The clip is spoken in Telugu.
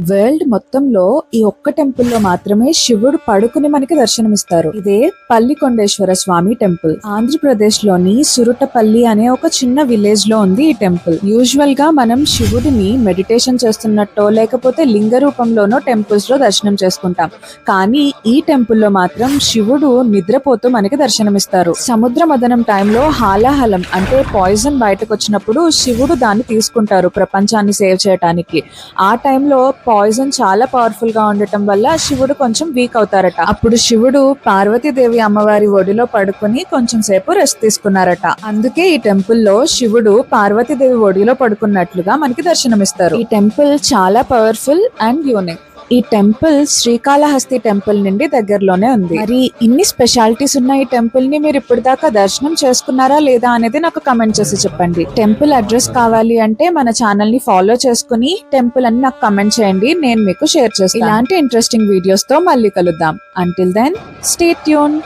వరల్డ్ మొత్తంలో ఈ ఒక్క టెంపుల్ లో మాత్రమే శివుడు పడుకుని మనకి దర్శనమిస్తారు. ఇదే పల్లికొండేశ్వర స్వామి టెంపుల్. ఆంధ్రప్రదేశ్ లోని సురుటపల్లి అనే ఒక చిన్న విలేజ్ లో ఉంది ఈ టెంపుల్. యూజువల్ గా మనం శివుడిని మెడిటేషన్ చేస్తున్నట్టో లేకపోతే లింగ రూపంలోనో టెంపుల్స్ లో దర్శనం చేసుకుంటాం. కానీ ఈ టెంపుల్ లో మాత్రం శివుడు నిద్రపోతూ మనకి దర్శనమిస్తారు. సముద్ర మదనం టైంలో హాలాహలం అంటే పాయిజన్ బయటకు వచ్చినప్పుడు శివుడు దాన్ని తీసుకుంటారు ప్రపంచాన్ని సేవ్ చేయడానికి. ఆ టైంలో పాయిజన్ చాలా పవర్ఫుల్ గా ఉండటం వల్ల శివుడు కొంచెం వీక్ అవుతారట. అప్పుడు శివుడు పార్వతీదేవి అమ్మవారి ఒడిలో పడుకుని కొంచెం సేపు రెస్ట్ తీసుకున్నారట. అందుకే ఈ టెంపుల్ లో శివుడు పార్వతీదేవి ఒడిలో పడుకున్నట్లుగా మనకి దర్శనమిస్తారు. ఈ టెంపుల్ చాలా పవర్ఫుల్ అండ్ యూనిక్. ఈ టెంపుల్ శ్రీకాళహస్తి టెంపుల్ నుండి దగ్గరలోనే ఉంది. మరి ఇన్ని స్పెషాలిటీస్ ఉన్న ఈ టెంపుల్ ని మీరు ఇప్పుడు దాకా దర్శనం చేసుకున్నారా లేదా అనేది నాకు కమెంట్ చేసి చెప్పండి. టెంపుల్ అడ్రస్ కావాలి అంటే మన ఛానల్ ని ఫాలో చేసుకుని టెంపుల్ అని నాకు కమెంట్ చేయండి, నేను మీకు షేర్ చేస్తాను. ఇలాంటి ఇంట్రెస్టింగ్ వీడియోస్ తో మళ్ళీ కలుద్దాం. Until then stay tune.